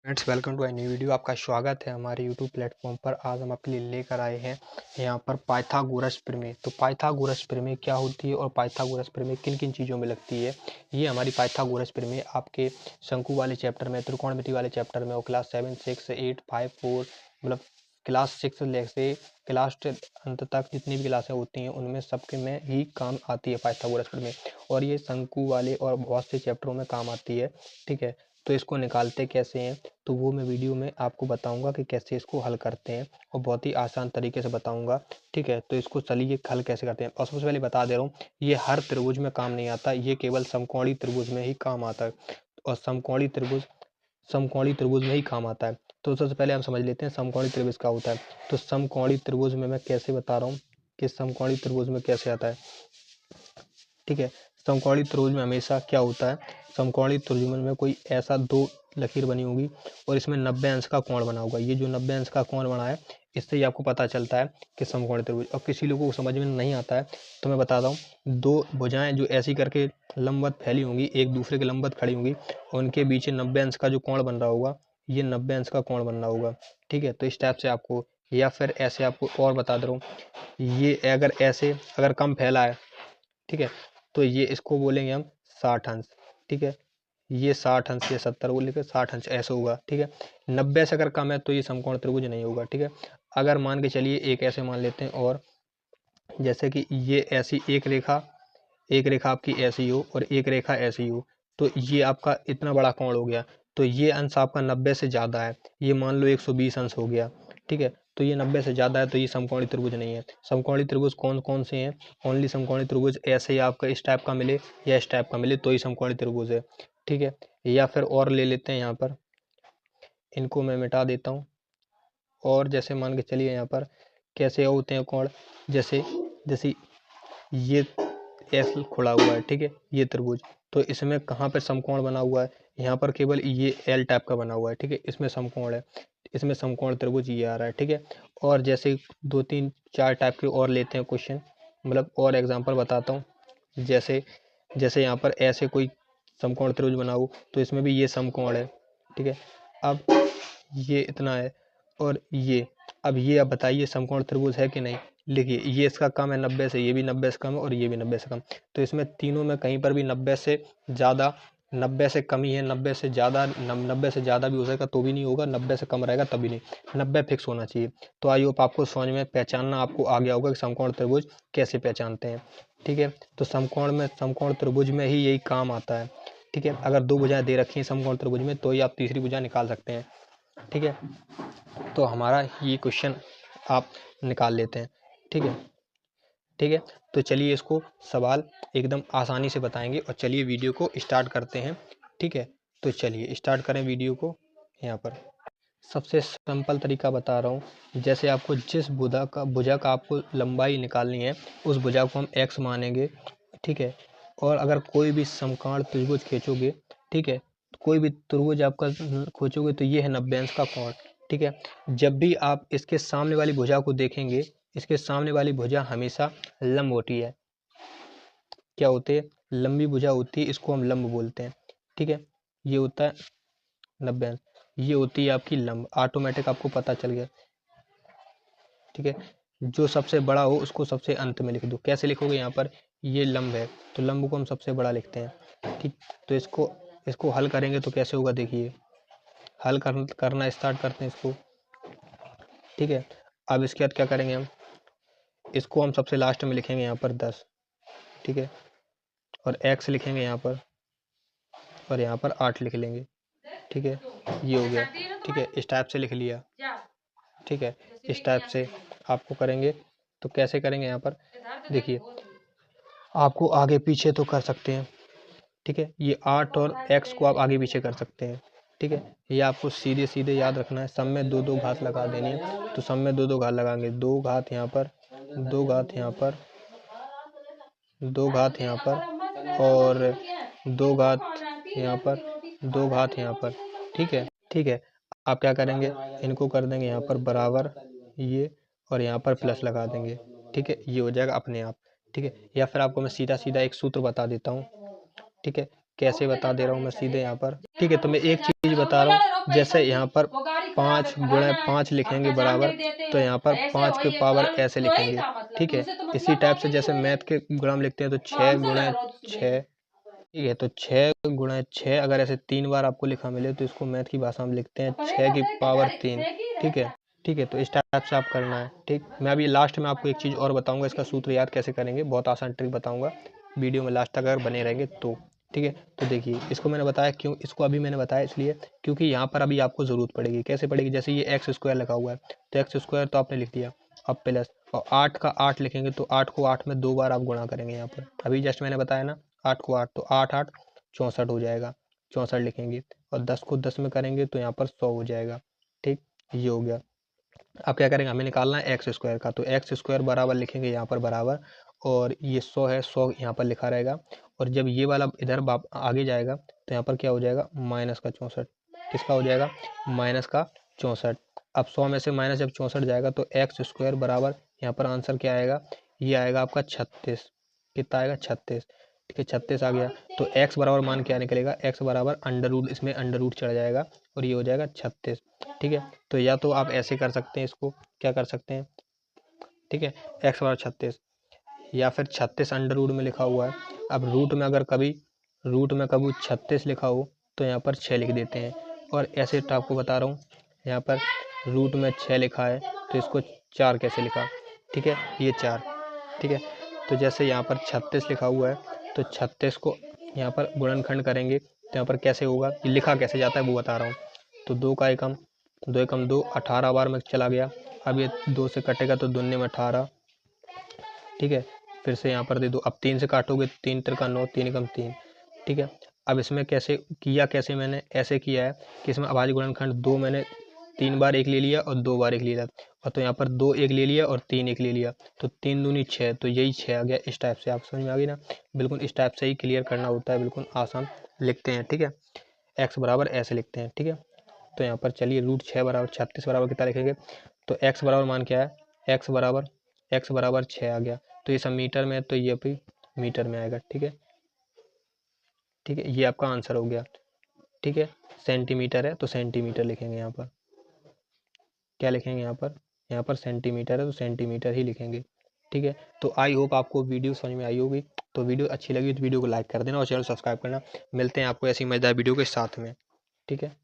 Friends, welcome to a new video. आपका स्वागत है हमारे यूट्यूब प्लेटफॉर्म पर। आज हम आपके लिए लेकर आए हैं यहाँ पर पाइथागोरस प्रमेय। तो पाइथागोरस प्रमेय क्या होती है और पाइथागोरस प्रमेय किन किन चीज़ों में लगती है, ये हमारी पाइथागोरस प्रमेय आपके शंकु वाले चैप्टर में, त्रिकोणमिति वाले चैप्टर में और क्लास 7, 6, 8, 5, 4 मतलब क्लास 6 से क्लास अंत तक जितनी भी क्लासें होती हैं उनमें सबके में ही काम आती है पाइथागोरस प्रमेय। और ये शंकु वाले और बहुत से चैप्टरों में काम आती है। ठीक है, तो इसको निकालते कैसे हैं तो वो मैं वीडियो में आपको बताऊंगा कि कैसे इसको हल करते हैं और बहुत ही आसान तरीके से बताऊंगा। ठीक है, तो इसको चलिए हल कैसे करते हैं। और सबसे पहले बता दे रहा हूँ, ये हर त्रिभुज में काम नहीं आता, ये केवल समकोणी त्रिभुज में ही काम आता है और समकोणी त्रिभुज में ही काम आता है। तो सबसे पहले हम समझ लेते हैं समकोणी त्रिभुज क्या होता है। तो समकोणी त्रिभुज में मैं कैसे बता रहा हूँ कि समकोणी त्रिभुज में कैसे आता है। ठीक है, समकोणी त्रिभुज में हमेशा क्या होता है, समकोणी त्रिभुज में कोई ऐसा दो लकीर बनी होगी और इसमें 90 अंश का कोण बना होगा। ये जो 90 अंश का कोण बना है, इससे ही आपको पता चलता है कि समकोणी त्रिभुज। और किसी लोगों को समझ में नहीं आता है तो मैं बताता हूँ, दो भुजाएं जो ऐसी करके लंबवत फैली होंगी, एक दूसरे के लंबवत खड़ी होंगी, उनके बीच 90 अंश का जो कोण बन रहा होगा, ये 90 अंश का कोण बन रहा होगा। ठीक है, तो इस टाइप से आपको, या फिर ऐसे आपको और बता दे रहा हूँ, ये अगर ऐसे अगर कम फैला है, ठीक है, तो ये इसको बोलेंगे हम 60 अंश। ठीक है, ये 60 अंश, ये 70 को लेकर 60 अंश ऐसा होगा। ठीक है, 90 से अगर कम है तो ये समकोण त्रिभुज नहीं होगा। ठीक है, अगर मान के चलिए एक ऐसे मान लेते हैं, और जैसे कि ये ऐसी एक रेखा आपकी ऐसी हो और एक रेखा ऐसी हो, तो ये आपका इतना बड़ा कोण हो गया। तो ये अंश आपका 90 से ज़्यादा है, ये मान लो 120 अंश हो गया। ठीक है, तो ये 90 से ज़्यादा है तो ये समकोणी त्रिभुज नहीं है। समकोणी त्रिभुज कौन कौन से हैं? ओनली समकोणी त्रिभुज ऐसे ही आपका इस टाइप का मिले या इस टाइप का मिले तो ही समकोणी त्रिभुज है। ठीक है, या फिर और ले लेते हैं, यहाँ पर इनको मैं मिटा देता हूँ। और जैसे मान के चलिए यहाँ पर कैसे होते हैं कोण, जैसे जैसे ये एस खुला हुआ है। ठीक है, ये त्रिभुज, तो इसमें कहाँ पर समकोण बना हुआ है, यहाँ पर केवल ये एल टाइप का बना हुआ है। ठीक है, इसमें समकोण है, इसमें समकोण त्रिभुज ये आ रहा है। ठीक है, और जैसे 2, 3, 4 टाइप के और लेते हैं क्वेश्चन, मतलब और एग्जांपल बताता हूँ। जैसे जैसे यहाँ पर ऐसे कोई समकोण त्रिभुज बना हो तो इसमें भी ये समकोण है। ठीक है, अब ये इतना है और ये, अब ये आप बताइए समकोण त्रिभुज है कि नहीं। लिखिए, ये इसका कम है 90 से, ये भी 90 से कम है और ये भी 90 से कम। तो इसमें तीनों में कहीं पर भी 90 से ज़्यादा, 90 से कम ही है, 90 से ज़्यादा, 90 से ज़्यादा भी हो सकेगा तो भी नहीं होगा, 90 से कम रहेगा तभी नहीं, 90 फिक्स होना चाहिए। तो आई होप आपको समझ में, पहचानना आपको आ गया होगा कि समकोण त्रिभुज कैसे पहचानते हैं। ठीक है, तो समकोण त्रिभुज में ही यही काम आता है। ठीक है, अगर दो भुजाएं दे रखी हैं समकोण त्रिभुज में तो ही आप तीसरी भुजा निकाल सकते हैं। ठीक है, तो हमारा ये क्वेश्चन आप निकाल लेते हैं। ठीक है, ठीक है, तो चलिए इसको सवाल एकदम आसानी से बताएंगे और चलिए वीडियो को स्टार्ट करते हैं। ठीक है, तो चलिए स्टार्ट करें वीडियो को। यहाँ पर सबसे सिंपल तरीका बता रहा हूँ, जैसे आपको जिस भुजा का आपको लंबाई निकालनी है उस भुजा को हम x मानेंगे। ठीक है, और अगर कोई भी समकोण त्रिभुज खींचोगे, ठीक है, कोई भी त्रिभुज आपका खींचोगे तो ये है 90 अंश का कोण। ठीक है, जब भी आप इसके सामने वाली भुजा को देखेंगे, इसके सामने वाली भुजा हमेशा लंब होती है। क्या होती है? लंबी भुजा होती है, इसको हम लंब बोलते हैं। ठीक है, ये होता है 90 अंश, ये होती है आपकी लंब। ऑटोमेटिक आपको पता चल गया। ठीक है, जो सबसे बड़ा हो उसको सबसे अंत में लिख दो। कैसे लिखोगे? यहाँ पर ये लंब है तो लंब को हम सबसे बड़ा लिखते हैं। ठीक, तो इसको हल करेंगे तो कैसे होगा, देखिए हल करना स्टार्ट करते हैं इसको। ठीक है, अब इसके बाद क्या करेंगे हम, इसको हम सबसे लास्ट में लिखेंगे यहाँ पर 10। ठीक है, और x लिखेंगे यहाँ पर, और यहाँ पर 8 लिख लेंगे। ठीक है, ये हो गया। ठीक है, इस टाइप से लिख लिया। ठीक है, इस टाइप से आपको करेंगे तो कैसे करेंगे, यहाँ पर देखिए आपको आगे पीछे तो कर सकते हैं। ठीक है, ये 8 और x को आप आगे पीछे कर सकते हैं। ठीक है, ये आपको सीधे सीधे याद रखना है, सब में दो दो घात लगा देनी है। तो सब में दो दो घात लगाएंगे, 2 घात यहाँ पर, 2 घात यहाँ पर, 2 घात यहाँ पर, और 2 घात यहाँ पर, 2 घात यहाँ पर। ठीक है, ठीक है, आप क्या करेंगे, इनको कर देंगे यहाँ पर बराबर ये, और यहाँ पर प्लस लगा देंगे। ठीक है, ये हो जाएगा अपने आप। ठीक है, या फिर आपको मैं सीधा सीधा एक सूत्र बता देता हूँ। ठीक है, कैसे बता दे रहा हूँ मैं सीधे यहाँ पर, ठीक है। तो मैं एक चीज़ बता रहा हूँ, जैसे यहाँ पर 5 गुणे 5 लिखेंगे बराबर, तो यहाँ पर 5 के पावर ऐसे लिखेंगे, ठीक है। इसी टाइप से जैसे मैथ के गुणा में लिखते हैं तो 6 गुणे 6, ठीक है। तो 6 गुणे 6 अगर ऐसे 3 बार आपको लिखा मिले तो इसको मैथ की भाषा में लिखते हैं 6 की पावर 3, ठीक है। ठीक है, तो इस टाइप से आप करना है, ठीक। मैं अभी लास्ट में आपको एक चीज़ और बताऊंगा, इसका सूत्र याद कैसे करेंगे, बहुत आसान ट्रिक बताऊंगा, वीडियो में लास्ट तक अगर बने रहेंगे तो, ठीक है। तो देखिए, इसको मैंने बताया क्यों, इसको अभी मैंने बताया इसलिए क्योंकि यहाँ पर अभी आपको ज़रूरत पड़ेगी। कैसे पड़ेगी, जैसे ये एक्स स्क्वायर लिखा हुआ है तो एक्स स्क्वायर तो आपने लिख दिया, अब प्लस, और 8 का 8 लिखेंगे तो 8 को 8 में 2 बार आप गुणा करेंगे यहाँ पर, अभी जस्ट मैंने बताया ना 8 को 8, तो 8 8 64 हो जाएगा, 64 लिखेंगे, और 10 को 10 में करेंगे तो यहाँ पर 100 हो जाएगा, ठीक। ये हो गया। अब क्या करेंगे, हमें निकालना है एक्स स्क्वायर का, तो एक्स स्क्वायर बराबर लिखेंगे यहाँ पर बराबर, और ये 100 है, 100 यहाँ पर लिखा रहेगा, और जब ये वाला इधर आगे जाएगा तो यहाँ पर क्या हो जाएगा, माइनस का 64, किसका हो जाएगा, माइनस का 64। अब 100 में से माइनस जब 64 जाएगा तो एक्स स्क्वायर बराबर यहाँ पर आंसर क्या आएगा, ये आएगा आपका 36, कितना आएगा 36, ठीक है। 36 आ गया, तो x बराबर मान क्या निकलेगा, x बराबर अंडर रूट, इसमें अंडर रूट चढ़ जाएगा और ये हो जाएगा 36, ठीक है। तो या तो आप ऐसे कर सकते हैं, इसको क्या कर सकते हैं, ठीक है, x बराबर 36, या फिर 36 अंडर रूट में लिखा हुआ है, अब रूट में अगर कभी 36 लिखा हो तो यहाँ पर 6 लिख देते हैं, और ऐसे तो आपको बता रहा हूँ, यहाँ पर रूट में 6 लिखा है तो इसको 4 कैसे लिखा, ठीक है, ये 4, ठीक है। तो जैसे यहाँ पर 36 लिखा हुआ है तो 36 को यहाँ पर गुणनखंड करेंगे तो यहाँ पर कैसे होगा, ये लिखा कैसे जाता है वो बता रहा हूँ। तो 2 का एकम 2 एकम 2, 18 बार में चला गया, अब ये 2 से कटेगा तो दूनी में 18, ठीक है। फिर से यहाँ पर दे दो, अब 3 से काटोगे 3 तिरका 9, 3 एकम 3, ठीक है। अब इसमें कैसे किया, कैसे मैंने ऐसे किया है कि इसमें अभाज्य गुणनखंड 2 मैंने 3 बार 1 ले लिया और 2 बार 1 ले लिया, और तो यहाँ पर 2 1 ले लिया और 3 1 ले लिया, तो 3 दूनी 6, तो यही 6 आ गया। इस टाइप से आप समझ में आ गई ना, बिल्कुल इस टाइप से ही क्लियर करना होता है, बिल्कुल आसान लिखते हैं, ठीक है। एक्स बराबर ऐसे लिखते हैं, ठीक है। तो यहाँ पर चलिए रूट 6 बराबर 36 बराबर कितना लिखेंगे, तो एक्स बराबर मान क्या है, एक्स बराबर 6 आ गया, तो ये सब मीटर में है तो ये भी मीटर में आएगा, ठीक है, ठीक है। ये आपका आंसर हो गया, ठीक है। सेंटीमीटर है तो सेंटीमीटर लिखेंगे, यहाँ पर क्या लिखेंगे, यहाँ पर सेंटीमीटर है तो सेंटीमीटर ही लिखेंगे, ठीक है। तो आई होप आपको वीडियो समझ में आई होगी, तो वीडियो अच्छी लगी तो वीडियो को लाइक कर देना और चैनल सब्सक्राइब करना। मिलते हैं आपको ऐसी मजेदार वीडियो के साथ में, ठीक है।